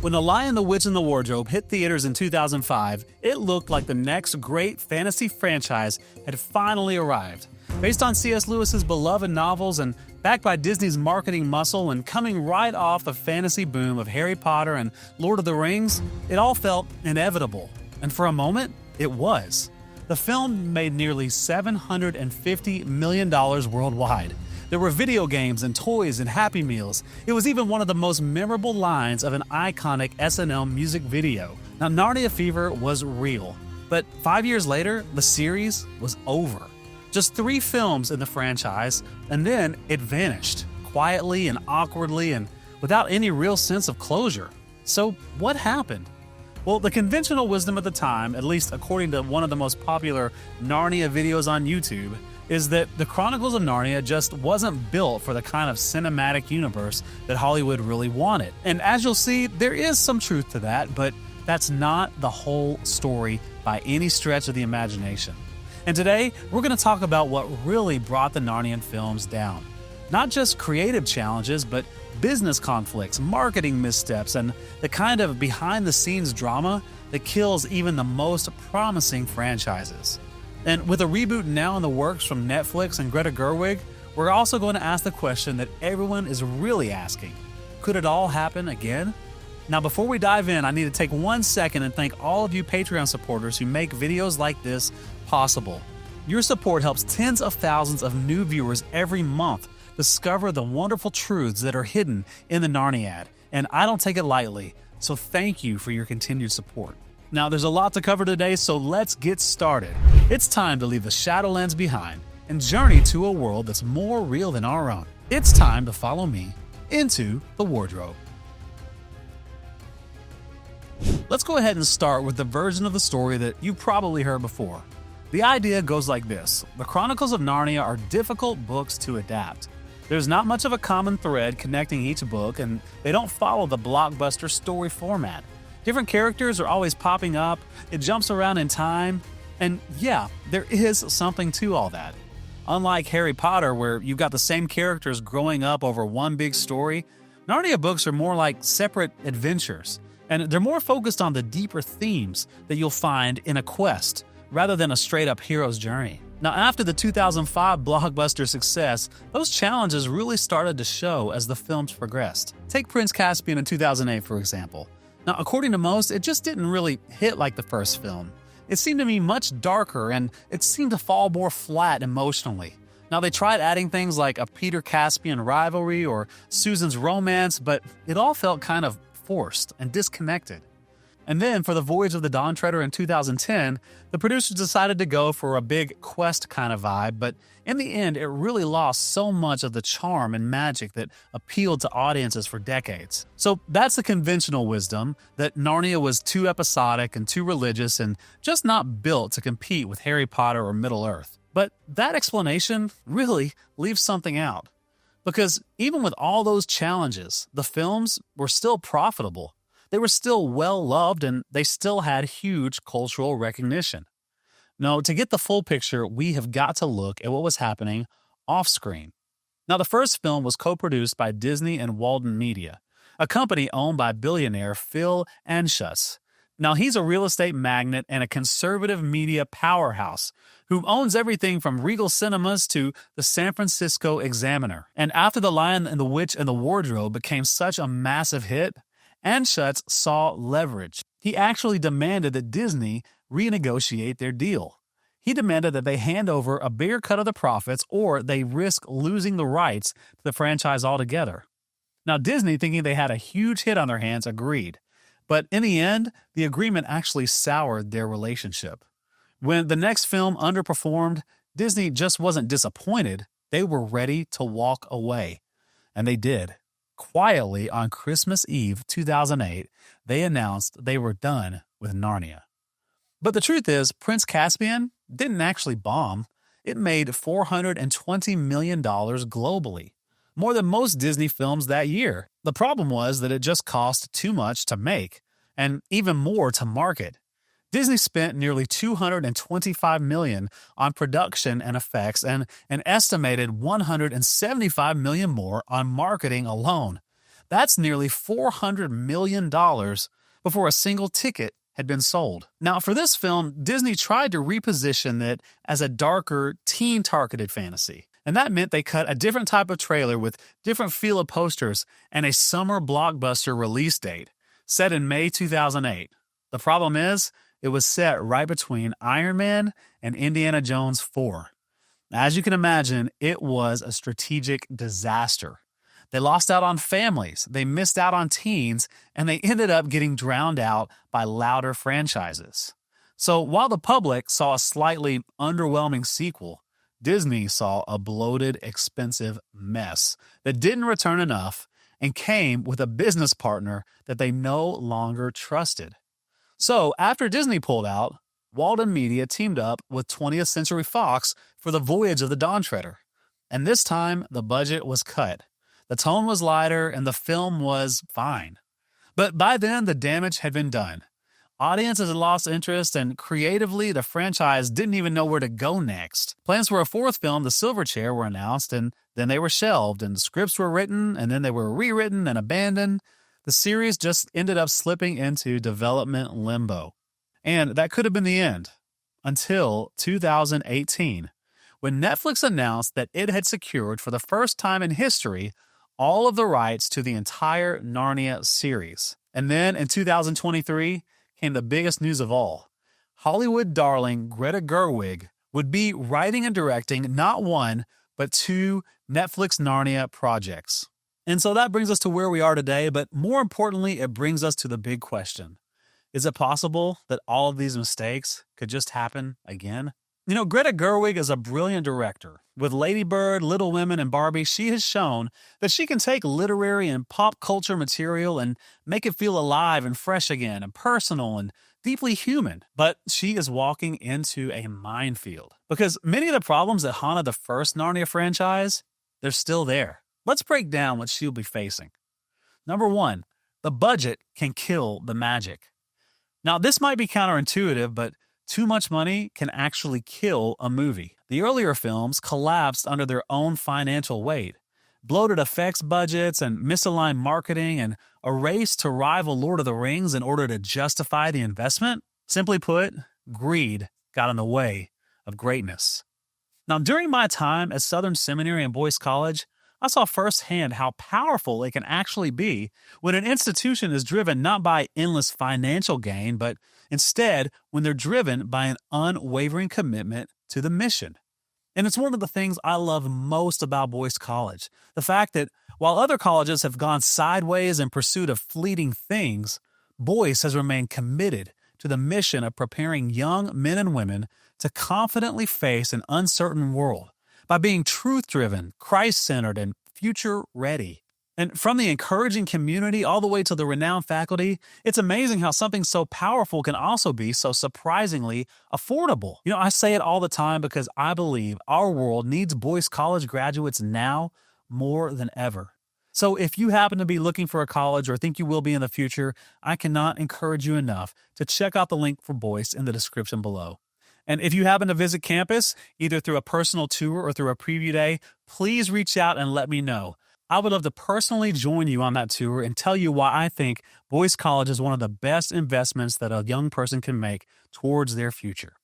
When The Lion, the Witch, and the Wardrobe hit theaters in 2005, it looked like the next great fantasy franchise had finally arrived. Based on C.S. Lewis's beloved novels and backed by Disney's marketing muscle and coming right off the fantasy boom of Harry Potter and Lord of the Rings, it all felt inevitable. And for a moment, it was. The film made nearly $750 million worldwide. There were video games and toys and Happy Meals. It was even one of the most memorable lines of an iconic SNL music video. Now, Narnia fever was real, but 5 years later, the series was over. Just 3 films in the franchise, and then it vanished, quietly and awkwardly and without any real sense of closure. So what happened? Well, the conventional wisdom at the time, at least according to one of the most popular Narnia videos on YouTube, is that the Chronicles of Narnia just wasn't built for the kind of cinematic universe that Hollywood really wanted. And as you'll see, there is some truth to that, but that's not the whole story by any stretch of the imagination. And today, we're going to talk about what really brought the Narnian films down. Not just creative challenges, but business conflicts, marketing missteps, and the kind of behind-the-scenes drama that kills even the most promising franchises. And with a reboot now in the works from Netflix and Greta Gerwig, we're also going to ask the question that everyone is really asking. Could it all happen again? Now, before we dive in, I need to take 1 second and thank all of you Patreon supporters who make videos like this possible. Your support helps tens of thousands of new viewers every month discover the wonderful truths that are hidden in the Narniad, and I don't take it lightly, so thank you for your continued support. Now, there's a lot to cover today, so let's get started. It's time to leave the Shadowlands behind and journey to a world that's more real than our own. It's time to follow me into the wardrobe. Let's go ahead and start with the version of the story that you probably heard before. The idea goes like this. The Chronicles of Narnia are difficult books to adapt. There's not much of a common thread connecting each book, and they don't follow the blockbuster story format. Different characters are always popping up, it jumps around in time, and yeah, there is something to all that. Unlike Harry Potter, where you've got the same characters growing up over one big story, Narnia books are more like separate adventures, and they're more focused on the deeper themes that you'll find in a quest, rather than a straight-up hero's journey. Now, after the 2005 blockbuster success, those challenges really started to show as the films progressed. Take Prince Caspian in 2008, for example. Now, according to most, it just didn't really hit like the first film. It seemed to be much darker, and it seemed to fall more flat emotionally. Now, they tried adding things like a Peter Caspian rivalry or Susan's romance, but it all felt kind of forced and disconnected. And then, for The Voyage of the Dawn Treader in 2010, the producers decided to go for a big quest kind of vibe, but in the end, it really lost so much of the charm and magic that appealed to audiences for decades. So that's the conventional wisdom, that Narnia was too episodic and too religious and just not built to compete with Harry Potter or Middle-earth. But that explanation really leaves something out. Because even with all those challenges, the films were still profitable. They were still well-loved, and they still had huge cultural recognition. Now, to get the full picture, we have got to look at what was happening off-screen. Now, the first film was co-produced by Disney and Walden Media, a company owned by billionaire Phil Anschutz. Now, he's a real estate magnate and a conservative media powerhouse who owns everything from Regal Cinemas to the San Francisco Examiner. And after The Lion and the Witch and the Wardrobe became such a massive hit, Anschutz saw leverage. He actually demanded that Disney renegotiate their deal. He demanded that they hand over a bigger cut of the profits or they risk losing the rights to the franchise altogether. Now, Disney, thinking they had a huge hit on their hands, agreed. But in the end, the agreement actually soured their relationship. When the next film underperformed, Disney just wasn't disappointed. They were ready to walk away. And they did. Quietly, on Christmas Eve 2008, they announced they were done with Narnia. But the truth is, Prince Caspian didn't actually bomb. It made $420 million globally, more than most Disney films that year. The problem was that it just cost too much to make, and even more to market. Disney spent nearly $225 million on production and effects and an estimated $175 million more on marketing alone. That's nearly $400 million before a single ticket had been sold. Now, for this film, Disney tried to reposition it as a darker, teen-targeted fantasy. And that meant they cut a different type of trailer with different feel of posters and a summer blockbuster release date, set in May 2008. The problem is, it was set right between Iron Man and Indiana Jones 4. As you can imagine, it was a strategic disaster. They lost out on families, they missed out on teens, and they ended up getting drowned out by louder franchises. So while the public saw a slightly underwhelming sequel, Disney saw a bloated, expensive mess that didn't return enough and came with a business partner that they no longer trusted. So after Disney pulled out, Walden Media teamed up with 20th Century Fox for The Voyage of the Dawn Treader. And this time, the budget was cut. The tone was lighter and the film was fine. But by then, the damage had been done. Audiences had lost interest, and creatively, the franchise didn't even know where to go next. Plans for a fourth film, The Silver Chair, were announced, and then they were shelved, and scripts were written, and then they were rewritten and abandoned. The series just ended up slipping into development limbo. And that could have been the end, until 2018, when Netflix announced that it had secured, for the first time in history, all of the rights to the entire Narnia series. And then in 2023 came the biggest news of all. Hollywood darling Greta Gerwig would be writing and directing not one, but two Netflix Narnia projects. And so that brings us to where we are today, but more importantly, it brings us to the big question. Is it possible that all of these mistakes could just happen again? You know, Greta Gerwig is a brilliant director. With Lady Bird, Little Women, and Barbie, she has shown that she can take literary and pop culture material and make it feel alive and fresh again and personal and deeply human. But she is walking into a minefield because many of the problems that haunted the first Narnia franchise, they're still there. Let's break down what she'll be facing. Number one, the budget can kill the magic. Now, this might be counterintuitive, but too much money can actually kill a movie. The earlier films collapsed under their own financial weight. Bloated effects budgets and misaligned marketing and a race to rival Lord of the Rings in order to justify the investment. Simply put, greed got in the way of greatness. Now, during my time at Southern Seminary and Boyce College, I saw firsthand how powerful it can actually be when an institution is driven not by endless financial gain, but instead when they're driven by an unwavering commitment to the mission. And it's one of the things I love most about Boyce College. The fact that while other colleges have gone sideways in pursuit of fleeting things, Boyce has remained committed to the mission of preparing young men and women to confidently face an uncertain world by being truth-driven, Christ-centered, and future-ready. And from the encouraging community all the way to the renowned faculty, it's amazing how something so powerful can also be so surprisingly affordable. You know, I say it all the time because I believe our world needs Boyce College graduates now more than ever. So if you happen to be looking for a college or think you will be in the future, I cannot encourage you enough to check out the link for Boyce in the description below. And if you happen to visit campus, either through a personal tour or through a preview day, please reach out and let me know. I would love to personally join you on that tour and tell you why I think Boyce College is one of the best investments that a young person can make towards their future.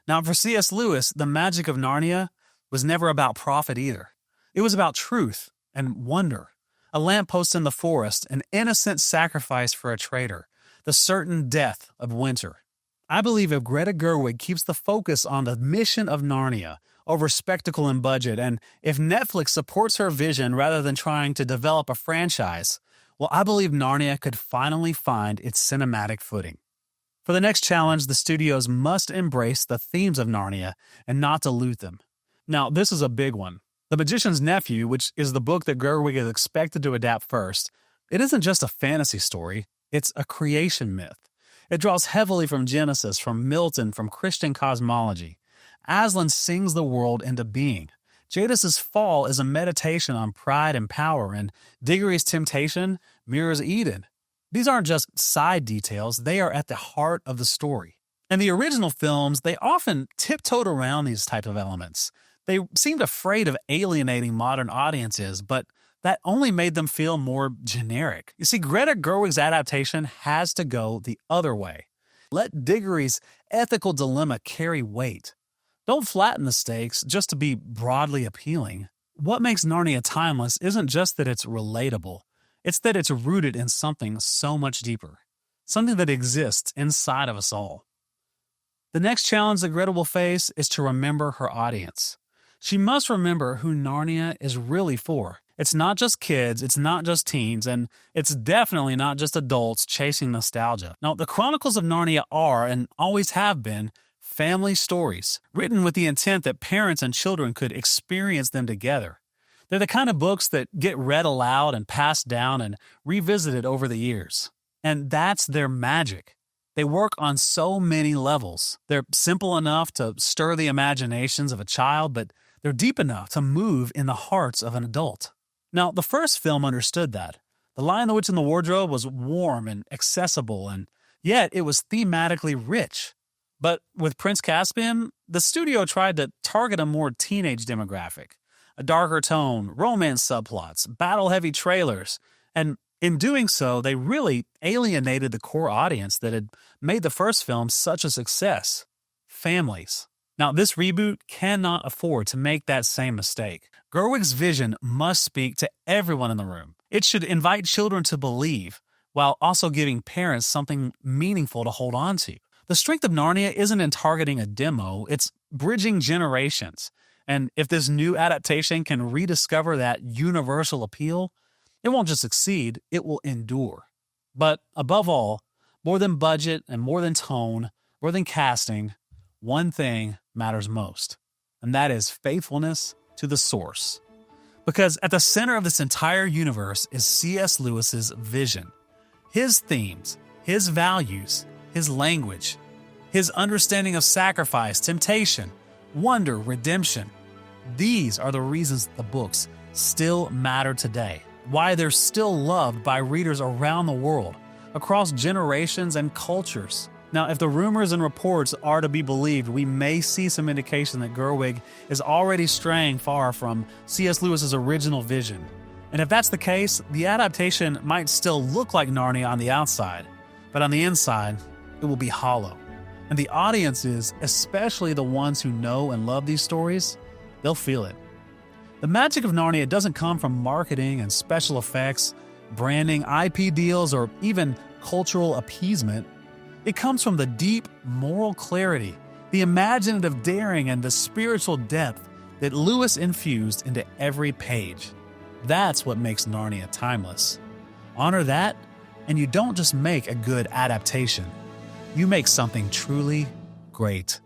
Now, for C.S. Lewis, the magic of Narnia was never about profit either. It was about truth and wonder. A lamppost in the forest, an innocent sacrifice for a traitor, the certain death of winter. I believe if Greta Gerwig keeps the focus on the mission of Narnia over spectacle and budget, and if Netflix supports her vision rather than trying to develop a franchise, well, I believe Narnia could finally find its cinematic footing. For the next challenge, the studios must embrace the themes of Narnia and not dilute them. Now, this is a big one. The Magician's Nephew, which is the book that Gerwig is expected to adapt first, it isn't just a fantasy story, it's a creation myth. It draws heavily from Genesis, from Milton, from Christian cosmology. Aslan sings the world into being. Jadis's fall is a meditation on pride and power, and Diggory's temptation mirrors Eden. These aren't just side details, they are at the heart of the story. In the original films, they often tiptoed around these type of elements. They seemed afraid of alienating modern audiences, but that only made them feel more generic. You see, Greta Gerwig's adaptation has to go the other way. Let Diggory's ethical dilemma carry weight. Don't flatten the stakes just to be broadly appealing. What makes Narnia timeless isn't just that it's relatable, it's that it's rooted in something so much deeper, something that exists inside of us all. The next challenge that Greta will face is to remember her audience. She must remember who Narnia is really for. It's not just kids, it's not just teens, and it's definitely not just adults chasing nostalgia. Now, the Chronicles of Narnia are, and always have been, family stories, written with the intent that parents and children could experience them together. They're the kind of books that get read aloud and passed down and revisited over the years. And that's their magic. They work on so many levels. They're simple enough to stir the imaginations of a child, but they're deep enough to move in the hearts of an adult. Now, the first film understood that. The Lion, the Witch, and the Wardrobe was warm and accessible, and yet it was thematically rich. But with Prince Caspian, the studio tried to target a more teenage demographic. A darker tone, romance subplots, battle-heavy trailers, and in doing so, they really alienated the core audience that had made the first film such a success: families. Now, this reboot cannot afford to make that same mistake. Gerwig's vision must speak to everyone in the room. It should invite children to believe, while also giving parents something meaningful to hold on to. The strength of Narnia isn't in targeting a demo, it's bridging generations. And if this new adaptation can rediscover that universal appeal, it won't just succeed, it will endure. But above all, more than budget and more than tone, more than casting, one thing matters most, and that is faithfulness to the source. Because at the center of this entire universe is C.S. Lewis's vision. His themes, his values, his language, his understanding of sacrifice, temptation, wonder, redemption. These are the reasons the books still matter today, why they're still loved by readers around the world, across generations and cultures. Now, if the rumors and reports are to be believed, we may see some indication that Gerwig is already straying far from C.S. Lewis's original vision. And if that's the case, the adaptation might still look like Narnia on the outside, but on the inside, it will be hollow. And the audiences, especially the ones who know and love these stories, they'll feel it. The magic of Narnia doesn't come from marketing and special effects, branding, IP deals, or even cultural appeasement. It comes from the deep moral clarity, the imaginative daring, and the spiritual depth that Lewis infused into every page. That's what makes Narnia timeless. Honor that, and you don't just make a good adaptation. You make something truly great.